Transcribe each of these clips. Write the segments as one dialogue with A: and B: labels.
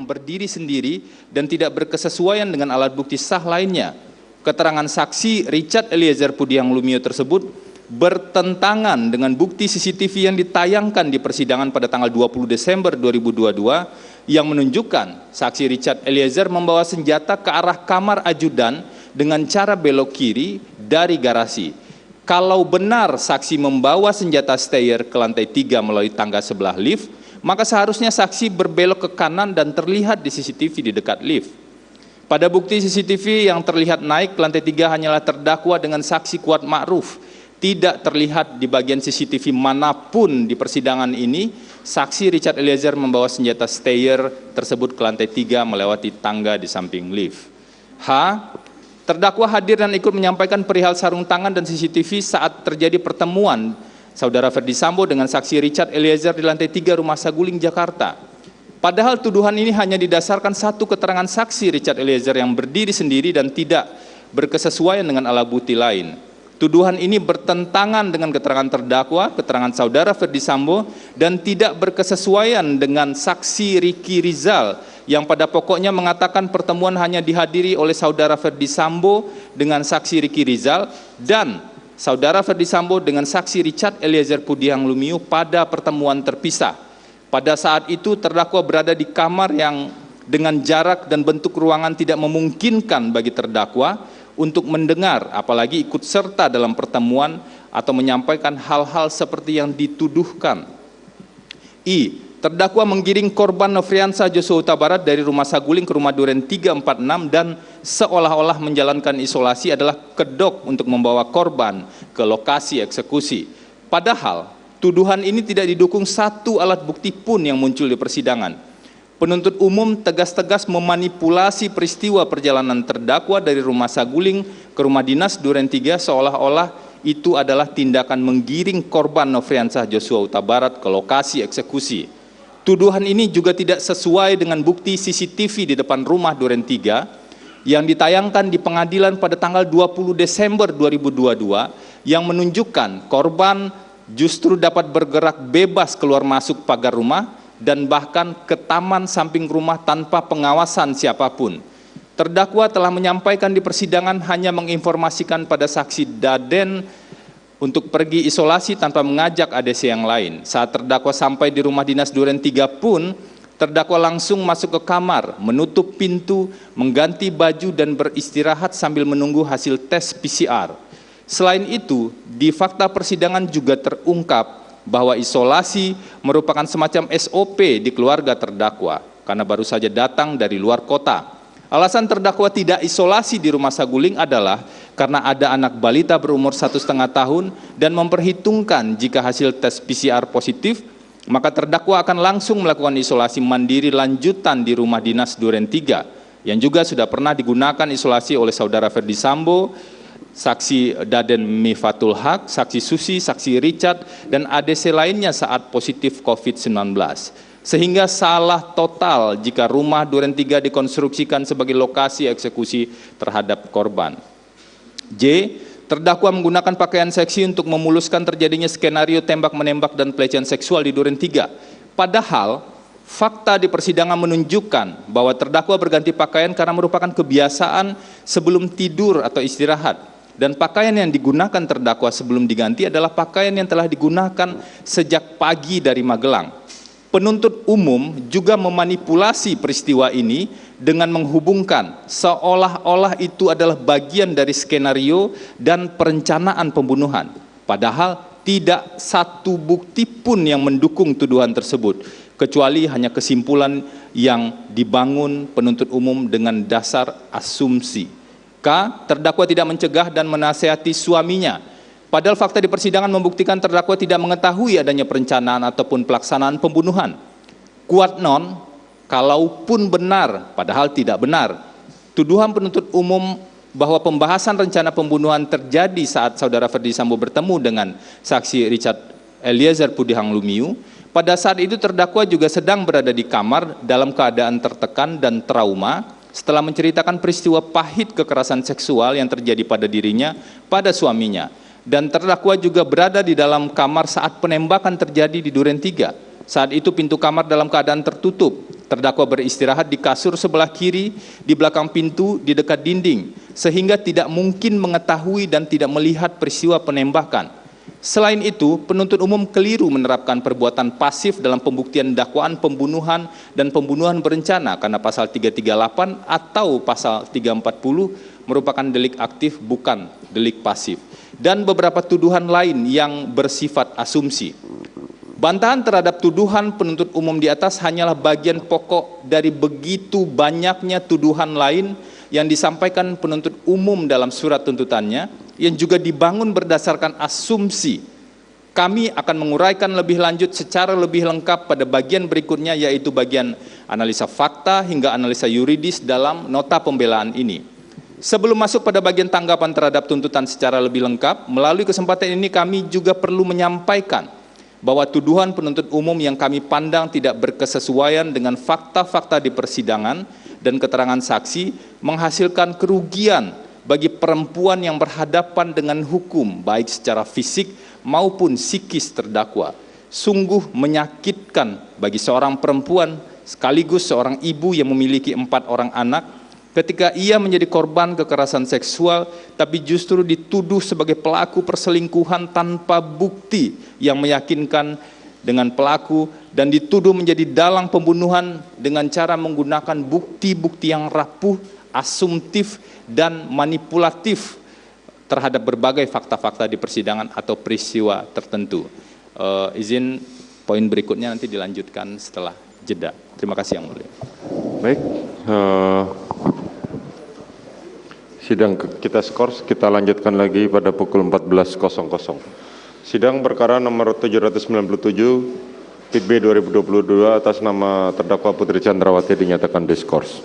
A: berdiri sendiri dan tidak berkesesuaian dengan alat bukti sah lainnya. Keterangan saksi Richard Eliezer Pudiang Lumiu tersebut bertentangan dengan bukti CCTV yang ditayangkan di persidangan pada tanggal 20 Desember 2022 yang menunjukkan saksi Richard Eliezer membawa senjata ke arah kamar ajudan dengan cara belok kiri dari garasi. Kalau benar saksi membawa senjata steyr ke lantai 3 melalui tangga sebelah lift, maka seharusnya saksi berbelok ke kanan dan terlihat di CCTV di dekat lift. Pada bukti CCTV yang terlihat naik ke lantai 3 hanyalah terdakwa dengan saksi Kuat Ma'ruf. Tidak terlihat di bagian CCTV manapun di persidangan ini, saksi Richard Eliezer membawa senjata steyr tersebut ke lantai 3 melewati tangga di samping lift. H. Terdakwa hadir dan ikut menyampaikan perihal sarung tangan dan CCTV saat terjadi pertemuan Saudara Ferdy Sambo dengan saksi Richard Eliezer di lantai 3 Rumah Saguling, Jakarta. Padahal tuduhan ini hanya didasarkan satu keterangan saksi Richard Eliezer yang berdiri sendiri dan tidak berkesesuaian dengan alat bukti lain. Tuduhan ini bertentangan dengan keterangan terdakwa, keterangan saudara Ferdy Sambo, dan tidak berkesesuaian dengan saksi Ricky Rizal yang pada pokoknya mengatakan pertemuan hanya dihadiri oleh saudara Ferdy Sambo dengan saksi Ricky Rizal dan saudara Ferdy Sambo dengan saksi Richard Eliezer Pudiang Lumiu pada pertemuan terpisah. Pada saat itu terdakwa berada di kamar yang dengan jarak dan bentuk ruangan tidak memungkinkan bagi terdakwa untuk mendengar, apalagi ikut serta dalam pertemuan atau menyampaikan hal-hal seperti yang dituduhkan. I. Terdakwa menggiring korban Nofriansah Joshua Huta Barat dari Rumah Saguling ke Rumah Duren 346 dan seolah-olah menjalankan isolasi adalah kedok untuk membawa korban ke lokasi eksekusi. Padahal tuduhan ini tidak didukung satu alat bukti pun yang muncul di persidangan. Penuntut umum tegas-tegas memanipulasi peristiwa perjalanan terdakwa dari Rumah Saguling ke Rumah Dinas Duren 3 seolah-olah itu adalah tindakan menggiring korban Nofriansah Joshua Huta Barat ke lokasi eksekusi. Tuduhan ini juga tidak sesuai dengan bukti CCTV di depan Rumah Duren 3 yang ditayangkan di pengadilan pada tanggal 20 Desember 2022 yang menunjukkan korban justru dapat bergerak bebas keluar masuk pagar rumah dan bahkan ke taman samping rumah tanpa pengawasan siapapun. Terdakwa telah menyampaikan di persidangan hanya menginformasikan pada saksi Daden untuk pergi isolasi tanpa mengajak ADC yang lain. Saat terdakwa sampai di Rumah Dinas Duren 3 pun, terdakwa langsung masuk ke kamar, menutup pintu, mengganti baju dan beristirahat sambil menunggu hasil tes PCR. Selain itu, di fakta persidangan juga terungkap bahwa isolasi merupakan semacam SOP di keluarga terdakwa karena baru saja datang dari luar kota. Alasan terdakwa tidak isolasi di Rumah Saguling adalah karena ada anak balita berumur 1,5 tahun dan memperhitungkan jika hasil tes PCR positif, maka terdakwa akan langsung melakukan isolasi mandiri lanjutan di Rumah Dinas Duren 3 yang juga sudah pernah digunakan isolasi oleh saudara Ferdy Sambo, saksi Daden Mifatul Haq, saksi Susi, saksi Richard, dan ADC lainnya saat positif COVID-19. Sehingga salah total jika Rumah Duren 3 dikonstruksikan sebagai lokasi eksekusi terhadap korban. J. Terdakwa menggunakan pakaian seksi untuk memuluskan terjadinya skenario tembak-menembak dan pelecehan seksual di Duren 3. Padahal, fakta di persidangan menunjukkan bahwa terdakwa berganti pakaian karena merupakan kebiasaan sebelum tidur atau istirahat. Dan pakaian yang digunakan terdakwa sebelum diganti adalah pakaian yang telah digunakan sejak pagi dari Magelang. Penuntut umum juga memanipulasi peristiwa ini dengan menghubungkan seolah-olah itu adalah bagian dari skenario dan perencanaan pembunuhan. Padahal tidak satu bukti pun yang mendukung tuduhan tersebut, kecuali hanya kesimpulan yang dibangun penuntut umum dengan dasar asumsi. K. Terdakwa tidak mencegah dan menasihati suaminya. Padahal fakta di persidangan membuktikan terdakwa tidak mengetahui adanya perencanaan ataupun pelaksanaan pembunuhan. Kuat non, kalaupun benar, padahal tidak benar. Tuduhan penuntut umum bahwa pembahasan rencana pembunuhan terjadi saat saudara Ferdy Sambo bertemu dengan saksi Richard Eliezer Pudiang Lumiu. Pada saat itu terdakwa juga sedang berada di kamar dalam keadaan tertekan dan trauma setelah menceritakan peristiwa pahit kekerasan seksual yang terjadi pada dirinya pada suaminya. Dan terdakwa juga berada di dalam kamar saat penembakan terjadi di Duren 3. Saat itu pintu kamar dalam keadaan tertutup. Terdakwa beristirahat di kasur sebelah kiri, di belakang pintu, di dekat dinding, sehingga tidak mungkin mengetahui dan tidak melihat peristiwa penembakan. Selain itu, penuntut umum keliru menerapkan perbuatan pasif dalam pembuktian dakwaan pembunuhan dan pembunuhan berencana karena pasal 338 atau pasal 340 merupakan delik aktif bukan delik pasif. Dan beberapa tuduhan lain yang bersifat asumsi. Bantahan terhadap tuduhan penuntut umum di atas hanyalah bagian pokok dari begitu banyaknya tuduhan lain yang disampaikan penuntut umum dalam surat tuntutannya yang juga dibangun berdasarkan asumsi. Kami akan menguraikan lebih lanjut secara lebih lengkap pada bagian berikutnya, yaitu bagian analisa fakta hingga analisa yuridis dalam nota pembelaan ini. Sebelum masuk pada bagian tanggapan terhadap tuntutan secara lebih lengkap, melalui kesempatan ini kami juga perlu menyampaikan bahwa tuduhan penuntut umum yang kami pandang tidak berkesesuaian dengan fakta-fakta di persidangan dan keterangan saksi menghasilkan kerugian bagi perempuan yang berhadapan dengan hukum baik secara fisik maupun psikis terdakwa. Sungguh menyakitkan bagi seorang perempuan sekaligus seorang ibu yang memiliki 4 orang anak ketika ia menjadi korban kekerasan seksual tapi justru dituduh sebagai pelaku perselingkuhan tanpa bukti yang meyakinkan dengan pelaku dan dituduh menjadi dalang pembunuhan dengan cara menggunakan bukti-bukti yang rapuh, asumtif dan manipulatif terhadap berbagai fakta-fakta di persidangan atau peristiwa tertentu. Izin poin berikutnya nanti dilanjutkan setelah jeda. Terima kasih Yang Mulia.
B: Baik. Sidang kita skors, kita lanjutkan lagi pada pukul 14.00. Sidang perkara nomor 797, PIB 2022 atas nama terdakwa Putri Chandrawati dinyatakan diskors.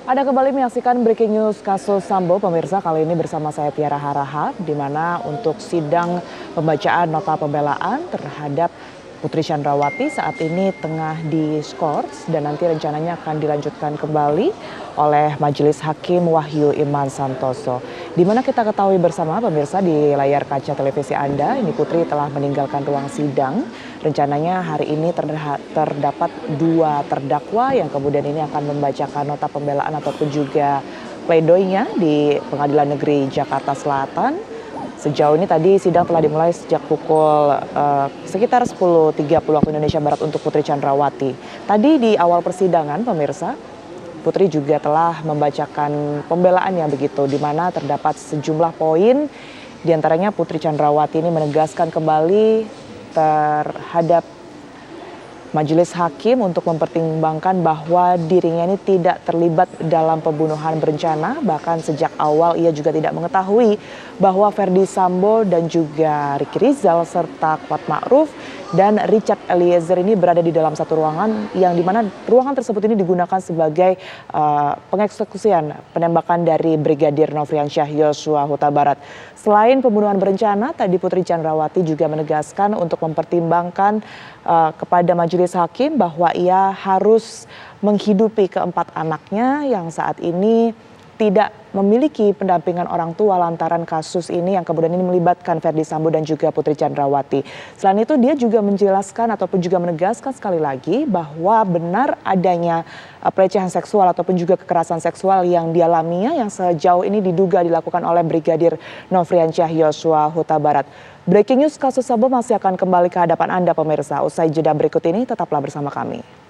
C: Anda kembali menyaksikan breaking news kasus Sambo, pemirsa. Kali ini bersama saya Tiara Harahap, di mana untuk sidang pembacaan nota pembelaan terhadap Putri Chandrawati saat ini tengah diskors dan nanti rencananya akan dilanjutkan kembali oleh Majelis Hakim Wahyu Iman Santoso. Di mana kita ketahui bersama pemirsa di layar kaca televisi Anda, ini Putri telah meninggalkan ruang sidang. Rencananya hari ini terdapat 2 terdakwa yang kemudian ini akan membacakan nota pembelaan ataupun juga pledoinya di Pengadilan Negeri Jakarta Selatan. Sejauh ini tadi sidang telah dimulai sejak pukul sekitar 10.30 waktu Indonesia Barat untuk Putri Chandrawati. Tadi di awal persidangan pemirsa, Putri juga telah membacakan pembelaannya begitu, di mana terdapat sejumlah poin, diantaranya Putri Chandrawati ini menegaskan kembali terhadap Majelis Hakim untuk mempertimbangkan bahwa dirinya ini tidak terlibat dalam pembunuhan berencana. Bahkan sejak awal ia juga tidak mengetahui bahwa Ferdy Sambo dan juga Ricky Rizal serta Kuat Ma'ruf dan Richard Eliezer ini berada di dalam satu ruangan yang dimana ruangan tersebut ini digunakan sebagai pengeksekusian penembakan dari Brigadir Nofriansyah Yosua Huta Barat. Selain pembunuhan berencana, tadi Putri Chandrawati juga menegaskan untuk mempertimbangkan kepada Majelis Hakim bahwa ia harus menghidupi keempat anaknya yang saat ini tidak memiliki pendampingan orang tua lantaran kasus ini yang kemudian ini melibatkan Ferdy Sambo dan juga Putri Chandrawati. Selain itu dia juga menjelaskan ataupun juga menegaskan sekali lagi bahwa benar adanya pelecehan seksual ataupun juga kekerasan seksual yang dialaminya yang sejauh ini diduga dilakukan oleh Brigadir Nofriansyah Yosua Huta Barat. Breaking news kasus Sambo masih akan kembali ke hadapan Anda pemirsa. Usai jeda berikut ini tetaplah bersama kami.